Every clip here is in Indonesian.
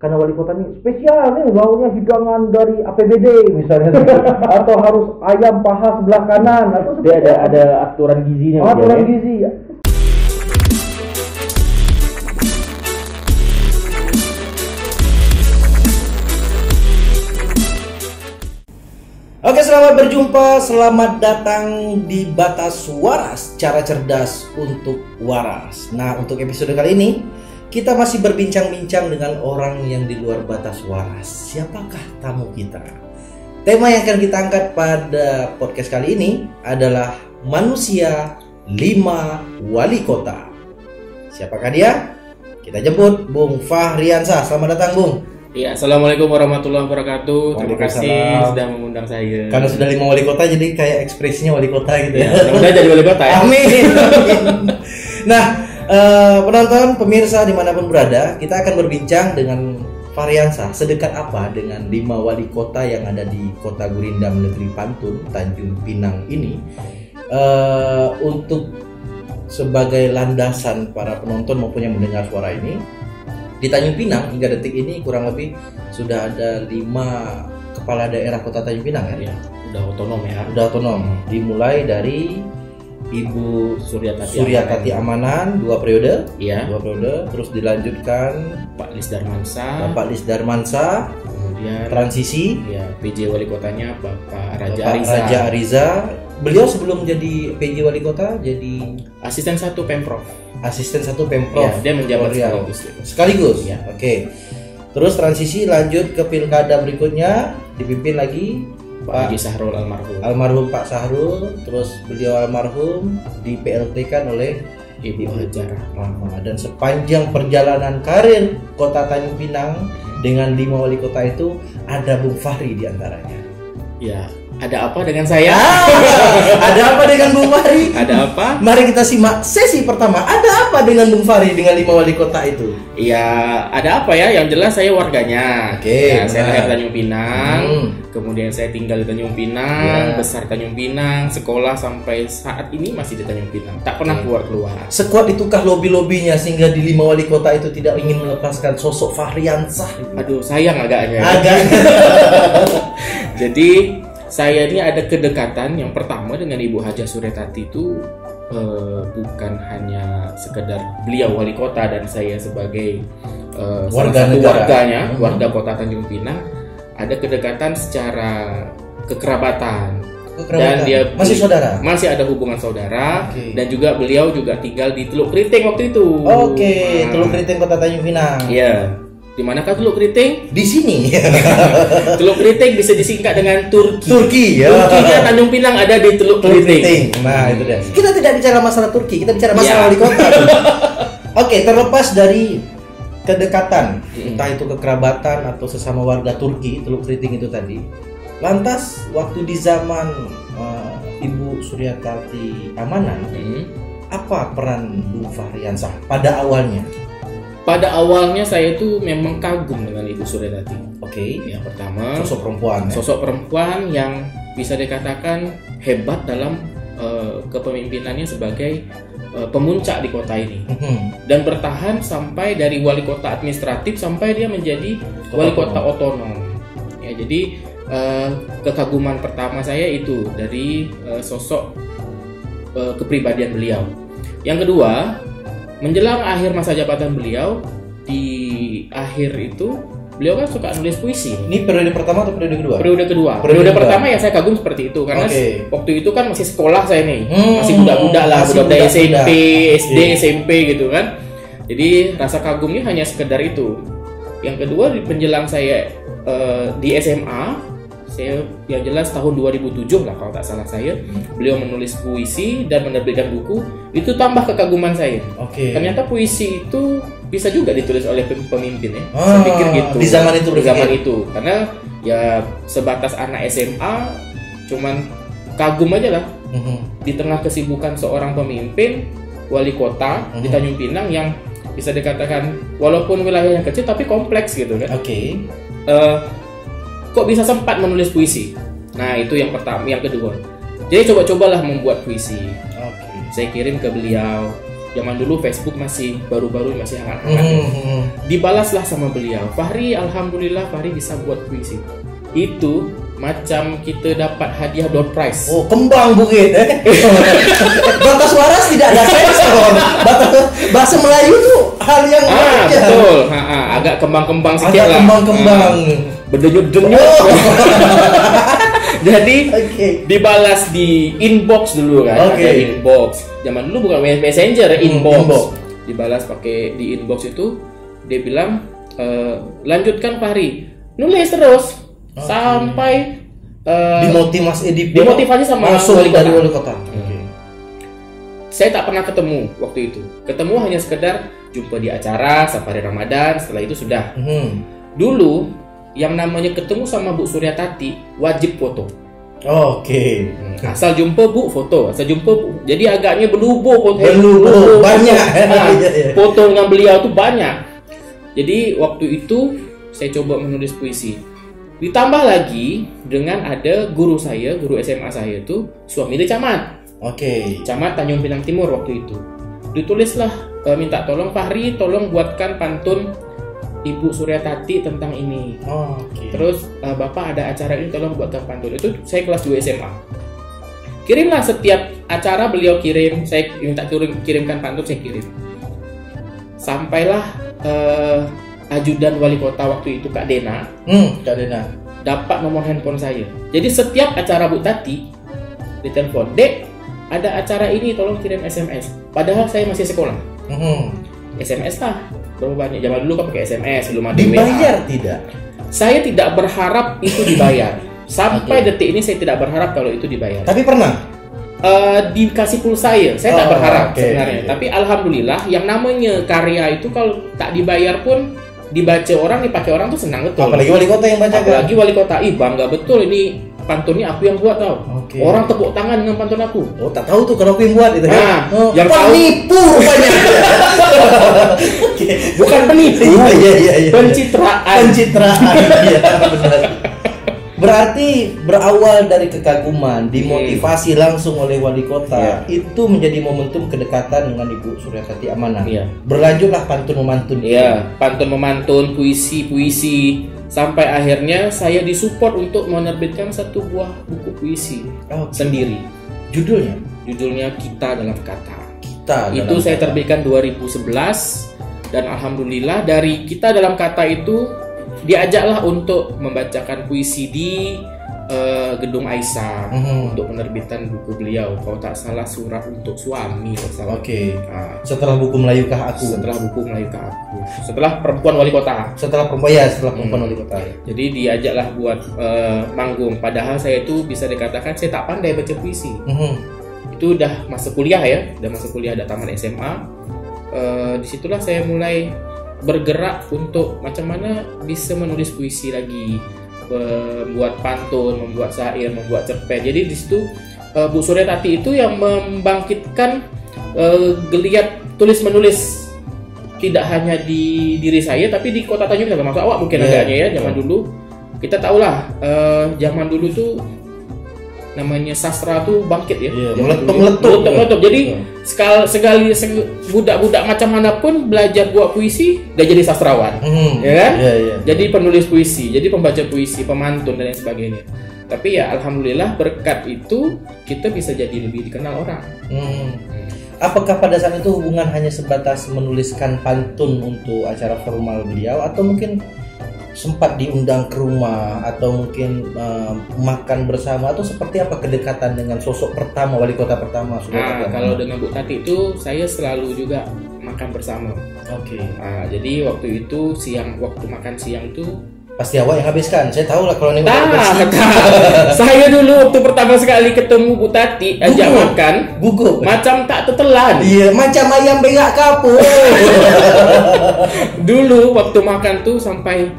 karena wali kota ini spesial nih baunya hidangan dari APBD misalnya atau harus ayam paha sebelah kanan atau dia ada aturan gizinya. Aturan gizi. Oke, selamat berjumpa, selamat datang di Batas Waras, cara cerdas untuk waras. Nah, untuk episode kali ini kita masih berbincang-bincang dengan orang yang di luar batas waras. Siapakah tamu kita? Tema yang akan kita angkat pada podcast kali ini adalah manusia 5 wali kota. Siapakah dia? Kita jemput Bung Fahriansah. Selamat datang, Bung. Ya, assalamualaikum warahmatullahi wabarakatuh. Terima kasih sudah mengundang saya. Karena sudah 5 wali kota, jadi kayak ekspresinya wali kota gitu ya. Mudah-mudahan jadi wali kota ya. Amin. Nah, penonton, pemirsa dimanapun berada, kita akan berbincang dengan Fahriansah. Sedekat apa dengan 5 wali kota yang ada di Kota Gurindam, Negeri Pantun, Tanjung Pinang ini, untuk sebagai landasan para penonton maupun yang mendengar suara ini. Di Tanjung Pinang hingga detik ini kurang lebih sudah ada 5 kepala daerah Kota Tanjung Pinang ya. Udah otonom ya. Udah otonom. Dimulai dari Ibu Suryatati Amanan 2 periode. Iya. 2 periode. Terus dilanjutkan Pak Lisdarmansa. Bapak Lisdarmansa. Kemudian transisi. Ya, PJ wali kotanya Bapak Raja Ariza. Beliau sebelum jadi PJ wali kota jadi asisten 1 Pemprov. Asisten 1 Pemprov. Ya, dia menjabat sekaligus. Ya. Oke. Terus transisi lanjut ke pilkada berikutnya dipimpin lagi Pak Haji Sahrul almarhum. Almarhum Pak Sahrul, terus beliau almarhum di PLT-kan oleh Ibu Hajar Rahma. Dan sepanjang perjalanan karir Kota Tanjung Pinang dengan 5 wali kota itu ada Bung Fahri di antaranya. Ya, ada apa dengan saya? Ada apa dengan Bung Fahri? Ada apa? Mari kita simak sesi pertama. Ada apa dengan Bung Fahri dengan 5 wali kota itu? Ya, ada apa ya? Yang jelas saya warganya. Oke, ya, saya lahir Tanjung Pinang. Kemudian saya tinggal di Tanjung Pinang, besar Tanjung Pinang, sekolah sampai saat ini masih di Tanjung Pinang. Tak pernah keluar. Sekuat itukah lobi-lobinya sehingga di 5 wali kota itu tidak ingin melepaskan sosok Fahriansah? Aduh, sayang agaknya. Jadi saya ini ada kedekatan yang pertama dengan Ibu Haja Suryatati itu bukan hanya sekedar beliau wali kota dan saya sebagai warga kota Tanjung Pinang, ada kedekatan secara kekerabatan. Dan dia masih saudara? Masih ada hubungan saudara. Dan juga beliau juga tinggal di Teluk Kriting waktu itu. Teluk Kriting Kota Tanjung Pinang. Iya. Di manakah Teluk Kriting? Di sini. Teluk Kriting bisa disingkat dengan Turki. Turki ya. Turkinya Tanjung Pinang ada di Teluk Kriting. Nah, itu dia. Kita tidak bicara masalah Turki, kita bicara masalah wali kota. Oke, terlepas dari kedekatan, entah itu kekerabatan atau sesama warga Turki, Teluk Kriting itu tadi. Lantas waktu di zaman Ibu Suryatati Amanan, apa peran Bung Fahriansah pada awalnya? Pada awalnya saya itu memang kagum dengan Ibu Suryatati. Yang pertama sosok perempuan yang bisa dikatakan hebat dalam kepemimpinannya sebagai pemuncak di kota ini. Dan bertahan sampai dari wali kota administratif sampai dia menjadi wali kota otonom. Ya, jadi kekaguman pertama saya itu dari sosok kepribadian beliau. Yang kedua, menjelang akhir masa jabatan beliau, di akhir itu beliau kan suka nulis puisi. Ini periode pertama atau periode kedua? Periode kedua. Periode pertama ya saya kagum seperti itu karena waktu itu kan masih sekolah saya nih, masih budak-budak lah, budak-budak SMP, SD, SMP gitu kan. Jadi rasa kagumnya hanya sekedar itu. Yang kedua, di penjelang saya di SMA, saya yang jelas tahun 2007 lah kalau tak salah saya, beliau menulis puisi dan menerbitkan buku, itu tambah kekaguman saya. Ternyata puisi itu bisa juga ditulis oleh pemimpin ya. Saya pikir gitu. Di zaman itu. Karena ya sebatas anak SMA cuman kagum aja lah. Di tengah kesibukan seorang pemimpin wali kota di Tanjung Pinang yang bisa dikatakan walaupun wilayahnya kecil tapi kompleks gitu kan. Kok bisa sempat menulis puisi? Nah, itu yang pertama. Yang kedua, jadi coba-cobalah membuat puisi. Saya kirim ke beliau. Zaman dulu Facebook masih baru-baru, masih hangat-hangat. Dibalaslah sama beliau, Fahri, alhamdulillah Fahri bisa buat puisi. Itu macam kita dapat hadiah door prize. Oh, kembang bukit. Batas waras tidak ada sensor. Bahasa Melayu tuh hal yang betul. Agak kembang-kembang sedikit lah. Kembang-kembang. Berdenyut-denyut. Jadi dibalas di inbox dulu kan. Ada inbox. Zaman dulu bukan messenger, inbox. Dibalas pakai di inbox itu, dia bilang lanjutkan Fahri, nulis terus sampai dimotivasi sama wali kota. Saya tak pernah ketemu waktu itu. Ketemu hanya sekedar jumpa di acara safari Ramadan. Setelah itu sudah. Dulu yang namanya ketemu sama Bu Suryatati wajib foto. Asal jumpa Bu foto, asal jumpa Bu. Jadi agaknya berlubuh banyak. Foto dengan beliau tuh banyak. Jadi waktu itu saya coba menulis puisi. Ditambah lagi dengan ada guru saya, guru SMA saya itu suami dia camat. Camat Tanjung Pinang Timur waktu itu. Ditulislah minta tolong Fahri, tolong buatkan pantun Ibu Suryatati tentang ini. Terus Bapak ada acara ini, tolong buatkan pantun. Itu saya kelas 2 SMA. Kirimlah setiap acara beliau kirim, saya minta kirimkan pantun, saya kirim. Sampailah ajudan wali kota waktu itu Kak Dena. Kak Dena dapat nomor handphone saya. Jadi setiap acara Bu Tati ditelepon, Dek, ada acara ini, tolong kirim SMS. Padahal saya masih sekolah. SMS lah. Berapa banyak? Zaman dulu kan pakai SMS, belum ada dibayar WA. Tidak. Saya tidak berharap itu dibayar. Sampai detik ini saya tidak berharap kalau itu dibayar. Tapi pernah dikasih pulsa saya tak berharap sebenarnya. Tapi alhamdulillah yang namanya karya itu kalau tak dibayar pun dibaca orang, dipakai orang tuh senang betul. Apalagi wali kota yang baca. Apalagi wali kota, bangga betul ini pantunnya aku yang buat tau. Orang tepuk tangan dengan pantun aku. Tak tahu tuh kalau aku yang buat itu. Yang penipu rupanya. Bukan penipu. Pencitraan. Iya, benar. Berarti berawal dari kekaguman, dimotivasi langsung oleh wali kota, itu menjadi momentum kedekatan dengan Ibu Suryatati Amanah. Berlanjutlah pantun memantun. Pantun memantun, puisi, sampai akhirnya saya disupport untuk menerbitkan satu buah buku puisi sendiri. Judulnya Kita Dalam Kata. Itu saya terbitkan 2011 dan alhamdulillah dari Kita Dalam Kata itu diajaklah untuk membacakan puisi di Gedung Aisyah untuk penerbitan buku beliau. Kalau tak salah Surat Untuk Suami. Setelah buku Melayukah Aku. Setelah Perempuan Wali Kota. Setelah Perempuan Wali Kota. Jadi diajaklah buat manggung. Padahal saya itu bisa dikatakan saya tak pandai baca puisi. Itu udah masuk kuliah udah taman SMA. Disitulah saya mulai bergerak untuk macam mana bisa menulis puisi lagi, membuat pantun, membuat syair, membuat cerpen. Jadi di situ Bu Suryatati itu yang membangkitkan geliat tulis menulis tidak hanya di diri saya tapi di Kota Tanjung Pinang, termasuk awak mungkin agaknya ya. Zaman dulu kita tahulah zaman dulu tuh namanya sastra tuh bangkit ya, meletup. Jadi sekali budak-budak macam manapun belajar buat puisi udah jadi sastrawan, ya kan? Jadi penulis puisi, jadi pembaca puisi, pemantun dan lain sebagainya. Tapi ya alhamdulillah berkat itu kita bisa jadi lebih dikenal orang. Apakah pada saat itu hubungan hanya sebatas menuliskan pantun untuk acara formal beliau, atau mungkin sempat diundang ke rumah, atau mungkin makan bersama, atau seperti apa kedekatan dengan sosok pertama, wali kota pertama? Kalau dengan Bu Tati itu saya selalu juga makan bersama. Jadi waktu itu waktu makan siang itu pasti awak yang habiskan. Saya tahu lah kalau ini. Saya dulu waktu pertama sekali ketemu Bu Tati ajak makan, gugup macam tak tertelan. Iya, macam ayam bengak kapur. Dulu waktu makan tuh sampai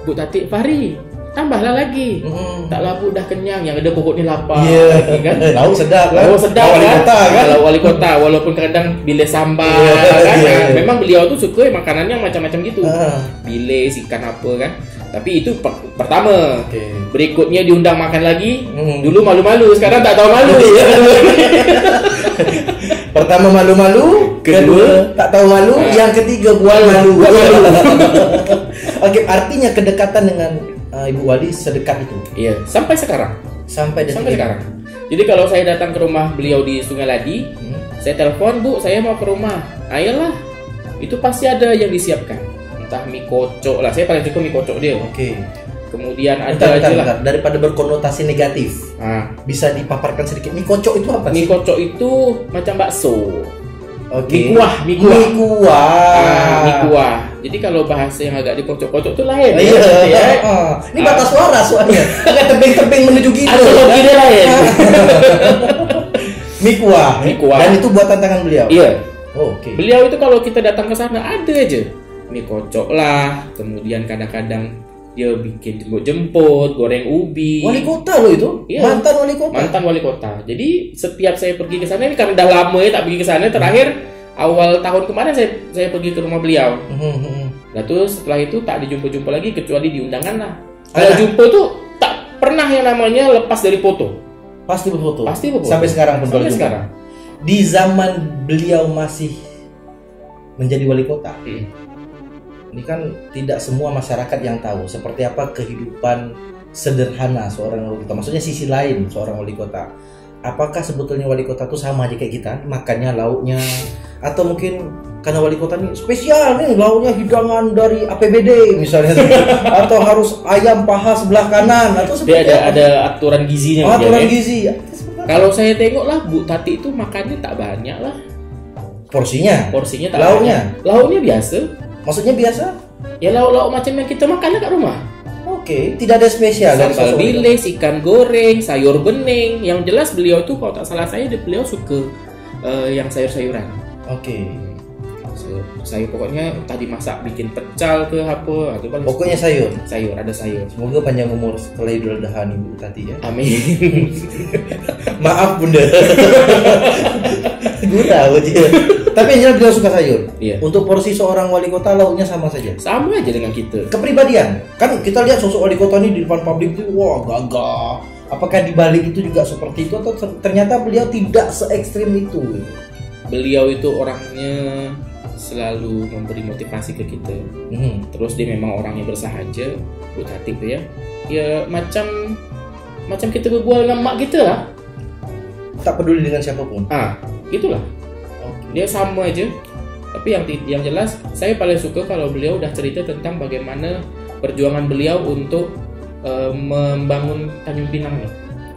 Bu Tati, Fahri tambahlah lagi. Tak labu dah kenyang, yang ada pokoknya lapar. Kan? Lauk sedap kan? Wali kota kan? Kalau wali kota, walaupun kadang bile sambal kan? Memang beliau tuh suka makanannya macam-macam gitu. Bile, ikan apa kan? Tapi itu pertama. Berikutnya diundang makan lagi. Dulu malu-malu, sekarang tak tahu malu. Pertama malu-malu, kedua tak tahu malu, yang ketiga buat malu. Oke, artinya kedekatan dengan Ibu Wali sedekat itu. Iya, sampai sekarang. Sampai sekarang. Jadi kalau saya datang ke rumah beliau di Sungai Ladi, saya telepon, Bu, saya mau ke rumah. Ayolah, itu pasti ada yang disiapkan. Entah mie kocok lah, saya paling suka mie kocok dia. Oke. Kemudian ada daripada berkonotasi negatif, bisa dipaparkan sedikit. Mie kocok itu apa sih? Mie kocok itu macam bakso. Oke. Mie kuah. Jadi kalau bahasa yang agak dikocok-kocok itu lain. Ini batas suara soalnya. Agak tebing-tebing menuju gitu. Ini lain. Mie kuah. Dan itu buatan tangan beliau. Iya. Oke. Beliau itu kalau kita datang ke sana ada aja mie kocok lah. Kemudian kadang-kadang dia bikin jemput, goreng ubi. Wali kota loh itu? Iya. Mantan wali kota. Jadi setiap saya pergi ke sana, ini karena udah lama ya tak pergi ke sana. Terakhir awal tahun kemarin saya pergi ke rumah beliau. Nah terus setelah itu tak dijumpa lagi kecuali di undangan lah. Kalau jumpa tuh tak pernah yang namanya lepas dari foto. Pasti berfoto. Sampai sekarang pun. Sampai sekarang. Di zaman beliau masih menjadi wali kota. Ini kan tidak semua masyarakat yang tahu seperti apa kehidupan sederhana seorang wali kota. Maksudnya sisi lain seorang wali kota. Apakah sebetulnya wali kota itu sama aja kayak kita, makannya, lauknya, atau mungkin karena wali kota ini spesial nih, lauknya hidangan dari APBD misalnya, atau harus ayam paha sebelah kanan, atau seperti ada aturan gizinya. Aturan gizi. Kalau saya tengok lah Bu Tati itu makannya tak banyak lah. Porsinya tak lauknya. Banyak. Lauknya biasa. Maksudnya biasa? Ya lauk-lauk macam yang kita makan kat rumah. Oke, tidak ada spesial. Sambal bilis, ikan goreng, sayur bening. Yang jelas beliau tuh kalau tak salah saya beliau suka yang sayur-sayuran. Oke. Sayur pokoknya tadi masak bikin pecel ke apa atau pokoknya sayur. Ada sayur. Semoga panjang umur setelah Idul Adha Ibu Tati ya. Amin. Maaf Bunda. Gue tahu dia. Tapi yang jelas beliau suka sayur. Iya. Untuk porsi seorang wali kota lauknya sama saja. Sama aja dengan kita. Kepribadian. Kan kita lihat sosok wali kota ini di depan publik itu wah gagah. Apakah di balik itu juga seperti itu atau ternyata beliau tidak se ekstrim itu? Beliau itu orangnya selalu memberi motivasi ke kita. Terus dia memang orangnya bersahaja, Bu Tati ya. Ya macam kita berbual dengan mak kita lah. Tak peduli dengan siapapun. Itulah. Dia sama aja. Tapi yang jelas saya paling suka kalau beliau udah cerita tentang bagaimana perjuangan beliau untuk membangun Tanjung Pinang nih.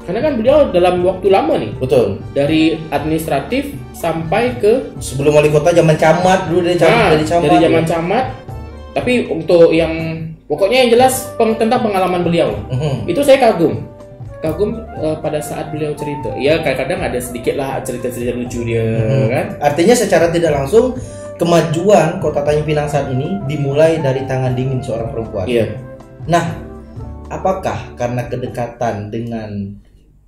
Karena kan beliau dalam waktu lama nih. Betul. Dari administratif sampai ke sebelum wali kota zaman camat dulu dari zaman camat. Tapi untuk yang pokoknya yang jelas tentang pengalaman beliau. Itu saya kagum pada saat beliau cerita. Ya kadang-kadang ada sedikit lah cerita-cerita lucu dia kan. Artinya secara tidak langsung kemajuan kota Tanjung Pinang saat ini dimulai dari tangan dingin seorang perempuan. Iya. Nah, apakah karena kedekatan dengan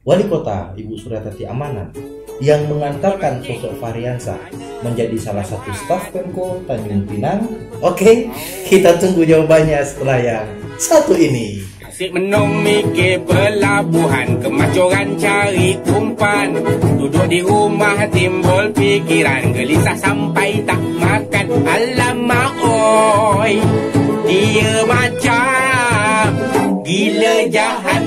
wali kota Ibu Suryatati Amanat yang mengantarkan sosok Fahriansyah menjadi salah satu staf Pemko Tanjung Pinang? Oke, kita tunggu jawabannya setelah yang satu ini. Asyik menung mikir pelabuhan, kemacuran cari umpan, duduk di rumah timbul pikiran, gelisah sampai tak makan. Alamak oi, dia macam gila jahat.